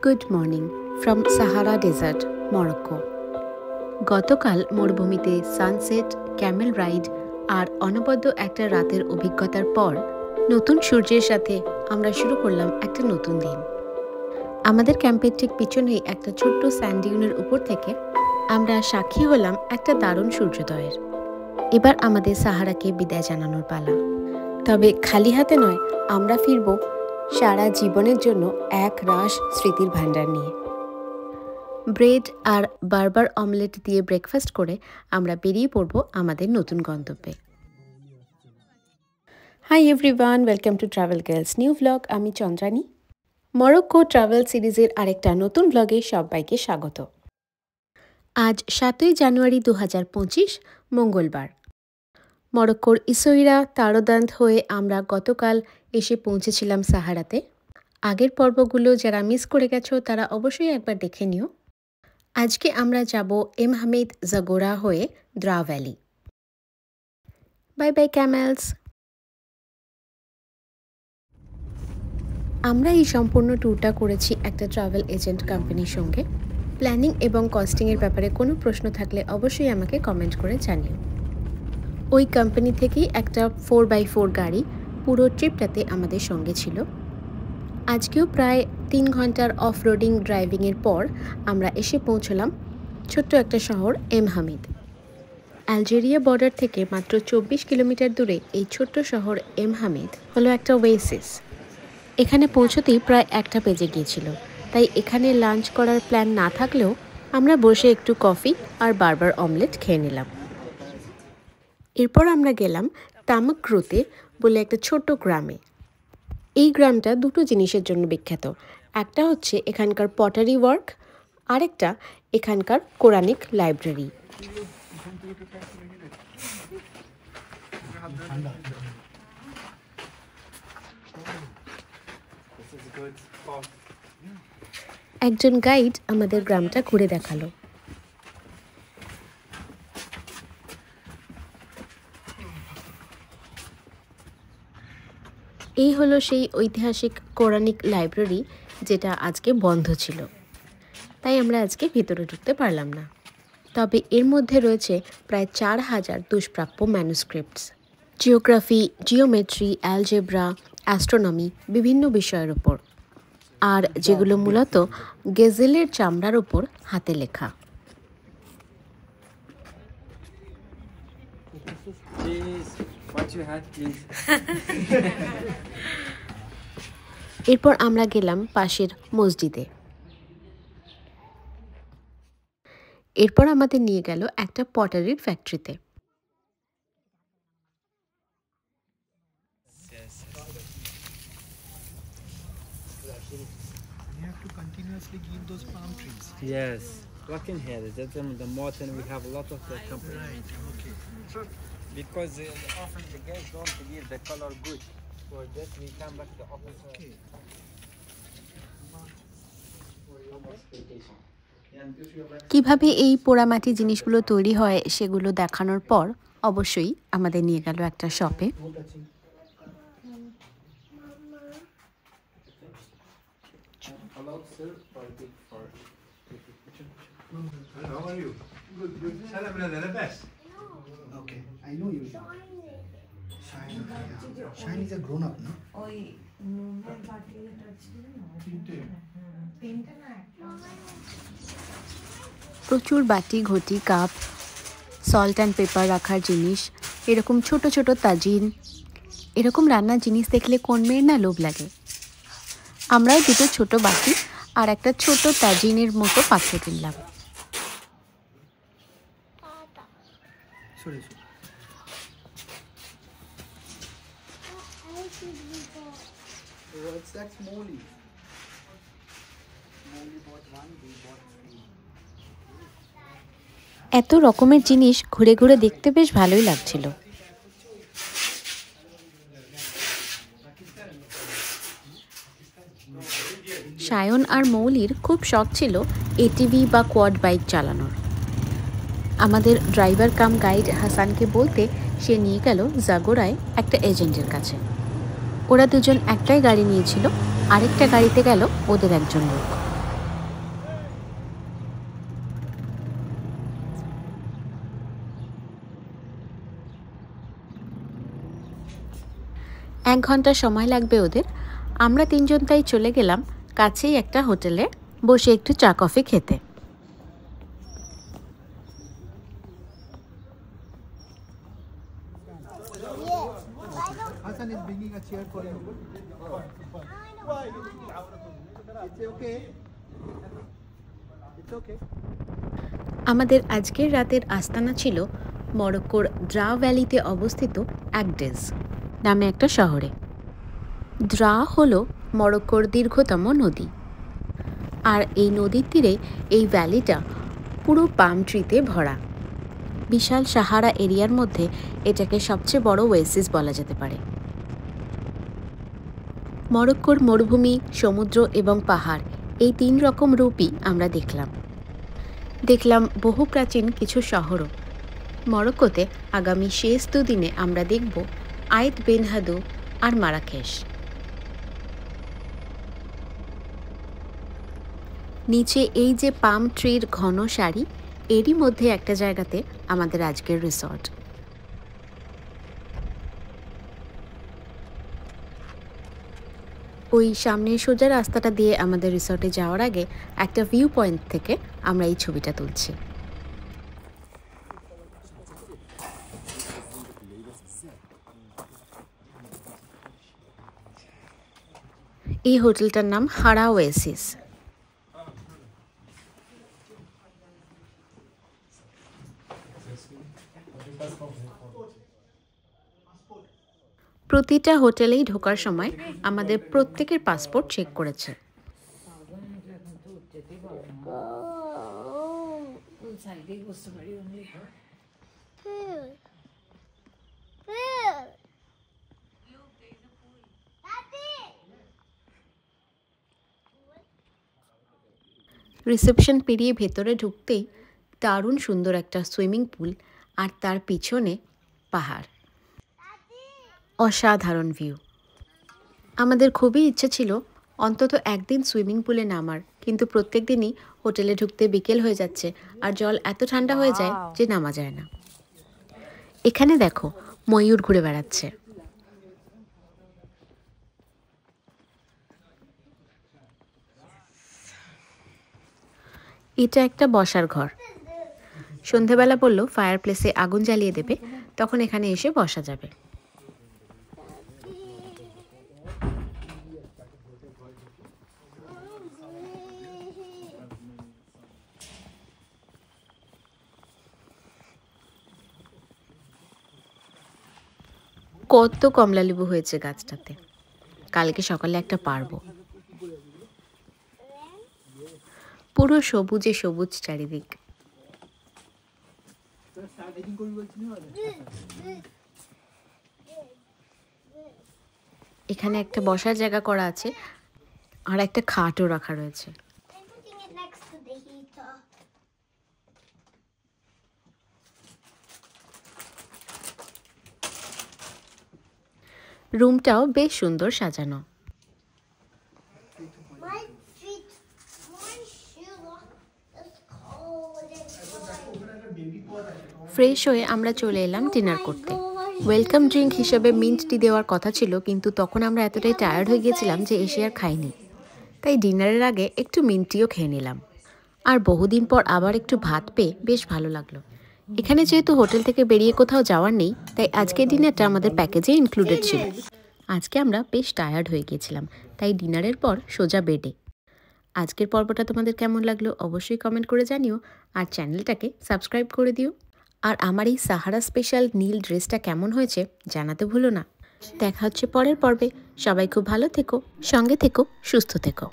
Good morning from Sahara desert, Morocco. গতকাল মরুভূমিতে sunset, Camel ride আর অনবদ্য একটা রাতের অভিজ্ঞতার পর নতুন সূর্যের সাথে আমরা শুরু করলাম একটা নতুন দিন। আমাদের ক্যাম্পের ঠিক পিছনেই একটা ছোট্ট স্যান্ডিউনের উপর থেকে আমরা সাক্ষী হলাম একটা দারুণ সূর্যোদয়ের। এবার আমাদের সাহারাকে বিদায় জানানোর পালা। তবে খালি হাতে নয়, আমরা ফিরব সারা জীবনের জন্য এক রাশ স্মৃতির ভাণ্ডার নিয়ে। ব্রেড আর বার্বার অমলেট দিয়ে ব্রেকফাস্ট করে আমরা বেরিয়ে পড়ব আমাদের নতুন গন্তব্যে। Hi everyone, welcome to travel girls new vlog. আমি চন্দ্রানী। মরক্কো ট্রাভেল সিরিজের আরেকটা নতুন ভ্লগে সবাইকে স্বাগত। আজ 7ই জানুয়ারি 2025, মঙ্গলবার। মরক্কোর ইসোইরা তারোদান্ত হয়ে আমরা গতকাল এসে পৌঁছেছিলাম সাহারাতে। আগের পর্বগুলো যারা মিস করে গেছো তারা অবশ্যই একবার দেখে নিও। আজকে আমরা যাব এম হামিদ জাগোরা হয়ে দ্রা ভ্যালি। Bye bye CAMELS. আমরা এই সম্পূর্ণ ট্যুরটা করেছি একটা ট্রাভেল এজেন্ট কোম্পানির সঙ্গে। প্ল্যানিং এবং কস্টিংয়ের ব্যাপারে কোনো প্রশ্ন থাকলে অবশ্যই আমাকে কমেন্ট করে জানিও। ওই কোম্পানি থেকেই একটা 4x4 গাড়ি পুরো ট্রিপটাতে আমাদের সঙ্গে ছিল। আজকেও প্রায় 3 ঘন্টার অফ রোডিং ড্রাইভিংয়ের পর আমরা এসে পৌঁছলাম ছোট্ট একটা শহর এম হামিদ। আলজেরিয়া বর্ডার থেকে মাত্র 24 কিলোমিটার দূরে এই ছোট্ট শহর এম হামিদ হলো একটা ওয়েসিস। এখানে পৌঁছতেই প্রায় 1টা বেজে গিয়েছিল, তাই এখানে লাঞ্চ করার প্ল্যান না থাকলেও আমরা বসে একটু কফি আর বার্বার অমলেট খেয়ে নিলাম। এরপর আমরা গেলাম তামাকরুতে বলে একটা ছোট্ট গ্রামে। এই গ্রামটা দুটো জিনিসের জন্য বিখ্যাত। একটা হচ্ছে এখানকার পটারি ওয়ার্ক, আরেকটা এখানকার কোরআনিক লাইব্রেরি। একজন গাইড আমাদের গ্রামটা ঘুরে দেখালো। এই হলো সেই ঐতিহাসিক কোরআনিক লাইব্রেরি যেটা আজকে বন্ধ ছিল, তাই আমরা আজকে ভিতরে ঢুকতে পারলাম না। তবে এর মধ্যে রয়েছে প্রায় 4000 দুষ্প্রাপ্য manuscripts, geography, geometry, algebra, astronomy, বিভিন্ন বিষয়ের ওপর, আর যেগুলো মূলত গেজেলের চামড়ার ওপর হাতে লেখা। এরপর আমরা গেলাম পাশের মসজিদে। এরপর আমাদের নিয়ে গেল একটা পটারির ফ্যাক্টরিতে। You have to continuously give those palm trees. Yes, plucking here. That's the mountain. We have a lot of the company. Right, okay. Because often the guys don't give the color good. For that we come back to the office. Okay. কিভাবে এই পোড়ামাটি জিনিসগুলো তৈরি হয় সেগুলো দেখানোর পর অবশ্যই আমাদের নিয়ে গেল একটা শপে। How are you? Good, good. Salam brother, the best. Okay, I know you. Shine, yeah. Shine is a grown up, no? প্রচুর বাটি, ঘটি, কাপ, সল্ট অ্যান্ড পেপার রাখার জিনিস, এরকম ছোট ছোট তাজিন, এরকম রান্নার জিনিস দেখলে কোন মেয়ের না লোভ লাগে। আমরাও দুটো ছোট বাটি আর একটা ছোট তাজিনের মতো পাত্র কিনলাম। Sorry. What's that Molly? Molly bought one, we bought three. এত রকমের জিনিস ঘুরে ঘুরে দেখতে বেশ ভালোই লাগছিল। সায়ন আর মৌলির খুব শখ ছিল এটিভি বা কোয়াড বাইক চালানোর। আমাদের ড্রাইভার কাম গাইড হাসানকে বলতে সে নিয়ে গেল জাগোরায় একটা এজেন্টের কাছে। ওরা দুজন একটাই গাড়ি নিয়েছিল, আরেকটা গাড়িতে গেল ওদের একজন লোক। 1 ঘন্টা সময় লাগবে ওদের। আমরা 3 জন তাই চলে গেলাম কাছেই একটা হোটেলে বসে একটু চা কফি খেতে। Hassan is bringing a chair for you. It's okay. It's okay. আমাদের আজকের রাতের আস্তানা ছিল মরক্কোর দ্রা ভ্যালিতে অবস্থিত অ্যাগডেজ নামে একটা শহরে। দ্রা হলো মরক্কোর দীর্ঘতম নদী, আর এই নদীর তীরে এই ভ্যালিটা পুরো পাম ট্রিতে ভরা। বিশাল সাহারা এরিয়ার মধ্যে এটাকে সবচেয়ে বড় ওয়েসিস বলা যেতে পারে। মরক্কোর মরুভূমি, সমুদ্র এবং পাহাড়, এই 3 রকম রূপই আমরা দেখলাম বহু প্রাচীন কিছু শহরও। মরক্কোতে আগামী শেষ 2 দিনে আমরা দেখব আইত বেন হাদু আর মারাকেশ। নিচে এই যে পাম ট্রির ঘন সারি, এরই মধ্যে একটা জায়গাতে আমাদের আজকের রিসর্ট। ওই সামনের সোজা রাস্তাটা দিয়ে আমাদের রিসর্টে যাওয়ার আগে একটা ভিউ পয়েন্ট থেকে আমরা এই ছবিটা তুলছি। এই হোটেলটার নাম হারা ওয়েসিস। প্রতিটা হোটেলেই ঢোকার সময় আমাদের প্রত্যেকের পাসপোর্ট চেক করেছে। রিসেপশন পেরিয়ে ভেতরে ঢুকতেই দারুণ সুন্দর একটা সুইমিং পুল, আর তার পিছনে পাহাড়। অসাধারণ ভিউ। আমাদের খুবই ইচ্ছে ছিল অন্তত একদিন সুইমিং পুলে নামার, কিন্তু প্রত্যেক দিনই হোটেলে ঢুকতে বিকেল হয়ে যাচ্ছে আর জল এত ঠান্ডা হয়ে যায় যে নামা যায় না। এখানে দেখো ময়ূর ঘুরে বেড়াচ্ছে। এটা একটা বসার ঘর। সন্ধেবেলা বললো ফায়ার প্লেসে আগুন জ্বালিয়ে দেবে, তখন এখানে এসে বসা যাবে। কত কমলা লেবু হয়েছে গাছটাতে, কালকে সকালে একটা পারবো। পুরো সবুজে সবুজ চারিদিক। এখানে একটা বসার জায়গা করা আছে আর একটা খাটও রাখা রয়েছে। রুমটাও বেশ সুন্দর সাজানো। ফ্রেশ হয়ে আমরা চলে এলাম ডিনার করতে। ওয়েলকাম ড্রিঙ্ক হিসেবে মিন্ট টি দেওয়ার কথা ছিল, কিন্তু তখন আমরা এতটাই টায়ার্ড হয়ে গিয়েছিলাম যে এসে আর খাইনি, তাই ডিনারের আগে একটু মিন্ট টিও খেয়ে নিলাম। আর বহুদিন পর আবার একটু ভাত পেয়ে বেশ ভালো লাগলো। এখানে যেহেতু হোটেল থেকে বেরিয়ে কোথাও যাওয়ার নেই, তাই আজকের ডিনারটা আমাদের প্যাকেজে ইনক্লুডেড ছিল। আজকে আমরা বেশ টায়ার্ড হয়ে গিয়েছিলাম, তাই ডিনারের পর সোজা বেডে। আজকের পর্বটা তোমাদের কেমন লাগলো অবশ্যই কমেন্ট করে জানিও, আর চ্যানেলটাকে সাবস্ক্রাইব করে দিও। আর আমার এই সাহারা স্পেশাল নীল ড্রেসটা কেমন হয়েছে জানাতে ভুলো না। দেখা হচ্ছে পরের পর্বে। সবাই খুব ভালো থেকো, সঙ্গে থেকো, সুস্থ থেকো।